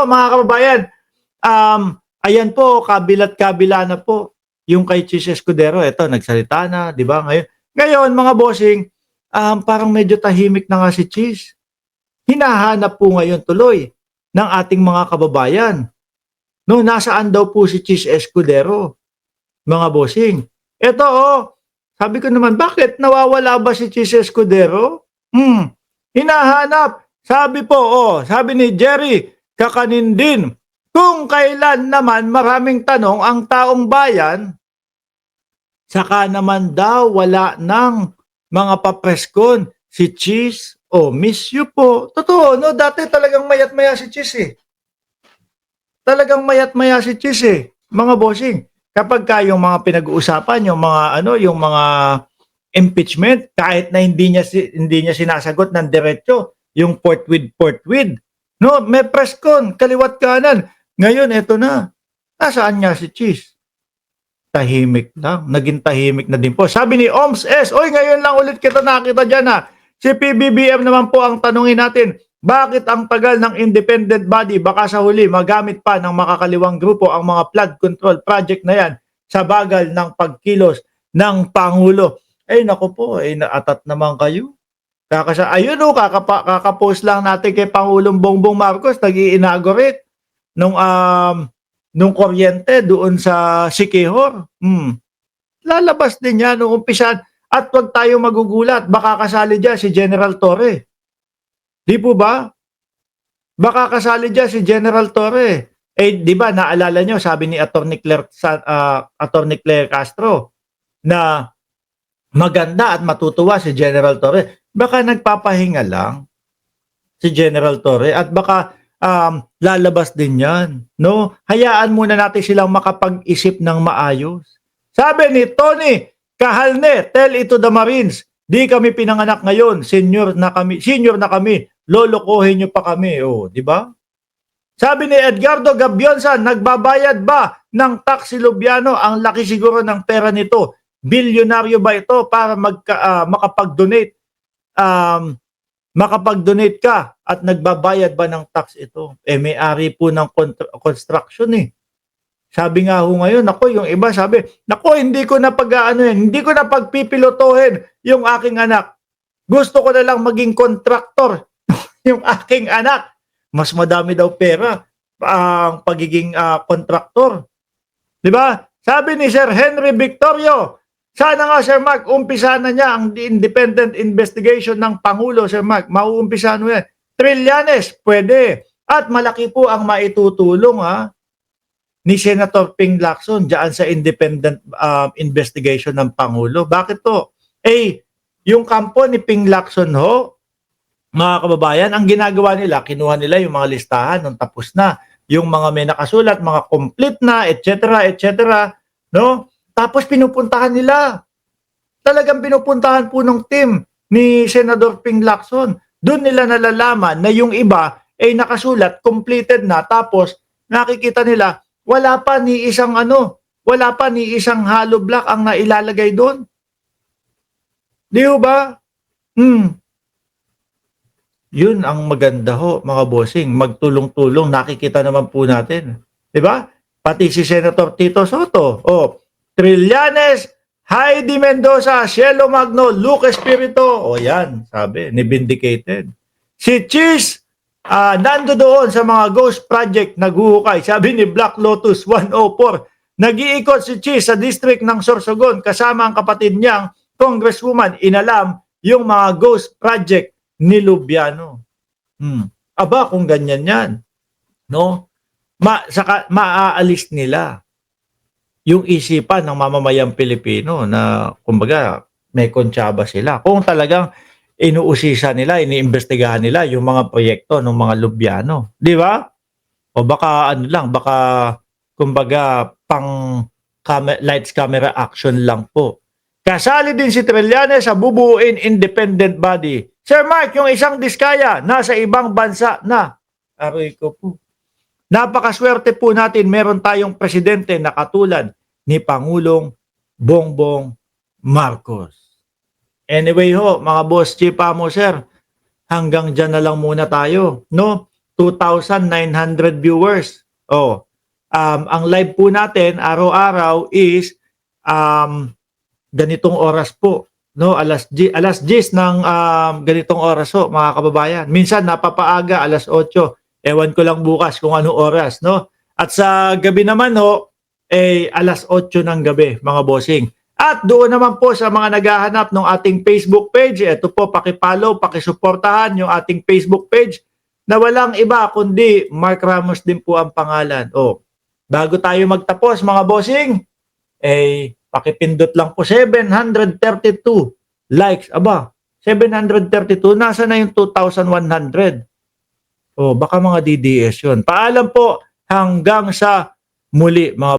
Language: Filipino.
Mga kababayan, ayan po, kabilat-kabila na po yung kay Cheese Escudero. Ito, nagsalita na, di ba? Ngayon, mga bossing, parang medyo tahimik na nga si Cheese. Hinahanap po ngayon tuloy ng ating mga kababayan. No, nasaan daw po si Cheese Escudero, mga bossing? Ito, sabi ko naman, bakit nawawala ba si Cheese Escudero? Hinahanap. Sabi po, sabi ni Jerry Kakanindin, kung kailan naman maraming tanong ang taong bayan, saka naman daw wala ng mga papreskon si Cheese. Miss you po. Totoo, no? Dati talagang mayat-maya si Cheese eh. Talagang mayat-maya si Cheese eh, mga bossing. Kapag yung mga pinag-uusapan, yung mga yung mga impeachment, kahit na hindi niya sinasagot ng diretso, yung forthwith, no, may press con, kaliwat kanan. Ngayon, eto na. Nasaan nga si Cheese? Tahimik lang. Naging tahimik na din po. Sabi ni Oms S, ngayon lang ulit kita nakita dyan ha. Si PBBM naman po ang tanungin natin, bakit ang tagal ng independent body? Baka sa huli magamit pa ng makakaliwang grupo ang mga flood control project na yan sa bagal ng pagkilos ng Pangulo. Naku po, naatat naman kayo. Ayun kakapost lang natin kay Pangulong Bongbong Marcos, nag-i-inaugurate nung kuryente doon sa Siquijor. Lalabas din yan nung umpisan. At wag tayo magugulat, baka kasali dyan si General Torre. Di po ba? Baka kasali dyan si General Torre. Di ba, naalala nyo, sabi ni Atty. Claire Castro, na maganda at matutuwa si General Torre. Baka nagpapahinga lang si General Torre at baka lalabas din yan. No? Hayaan muna natin silang makapag-isip ng maayos. Sabi ni Tony Kahalne, tell it to the Marines, di kami pinanganak ngayon, senior na kami, lolokohin nyo pa kami. Di ba? Sabi ni Edgardo Gabionsan, nagbabayad ba ng tax si Lubiano? Ang laki siguro ng pera nito. Bilyonaryo ba ito para makapag-donate? Makapag-donate ka at nagbabayad ba ng tax ito? May-ari po ng construction eh. Sabi nga ho ngayon, yung iba sabi, hindi ko na hindi ko na pagpipilotohin yung aking anak. Gusto ko na lang maging contractor yung aking anak. Mas madami daw pera ang pagiging contractor. Di ba? Sabi ni Sir Henry Victorio, sana nga Sir Mark, umpisa na niya ang independent investigation ng Pangulo, Sir Mark. Mauumpisa mo yan. Trillanes, pwede. At malaki po ang maitutulong ni Senator Ping Lacson diyan sa independent investigation ng Pangulo. Bakit to? Yung kampo ni Ping Lacson mga kababayan, ang ginagawa nila, kinuha nila yung mga listahan nung tapos na, yung mga may nakasulat, mga complete na, etc., no? Tapos pinupuntahan nila. Talagang pinupuntahan po ng team ni Senador Ping Lacson. Doon nila nalalaman na yung iba ay nakasulat, completed na, tapos nakikita nila wala pa ni isang hollow block ang nailalagay doon. Di ba? Yun ang maganda mga bossing. Magtulong-tulong, nakikita naman po natin. Di ba? Pati si Senator Tito Soto. Trillanes, Heidi Mendoza, Cielo Magno, Luke Espirito. Yan, sabi, ni Vindicated. Si Cheese, nando doon sa mga ghost project naghuhukay. Sabi ni Black Lotus 104, nag-iikot si Cheese sa district ng Sorsogon kasama ang kapatid niyang congresswoman, inalam yung mga ghost project ni Lubiano. Aba, kung ganyan yan, no? Saka maaalis nila yung isipan ng mamamayang Pilipino na kumbaga may kontsaba sila. Kung talagang inuusisa nila, iniimbestigahan nila yung mga proyekto ng mga Lubiano. Di ba? O baka baka kumbaga pang lights camera action lang po. Kasali din si Trillanes sa bubuuin independent body. Sir Mark, yung isang diskaya nasa ibang bansa na. Aroy ko po. Napakaswerte po natin, meron tayong presidente na katulad ni Pangulong Bongbong Marcos. Anyway mga boss, chipa mo sir, hanggang dyan na lang muna tayo. No? 2,900 viewers. Oh, ang live po natin araw-araw is ganitong oras po. No, alas 10 ng ganitong oras po, mga kababayan. Minsan napapaaga, alas 8. Ewan ko lang bukas kung anong oras, no? At sa gabi naman ho, alas 8 ng gabi, mga bossing. At doon naman po sa mga naghahanap ng ating Facebook page, ito po, paki-follow, paki-suportahan yung ating Facebook page na walang iba kundi Mark Ramos din po ang pangalan. Oh, bago tayo magtapos, mga bossing, pakipindot lang po 732 likes. Aba, 732, nasa na yung 2,100? Oh, baka mga DDS yun. Paalam po hanggang sa muli, mga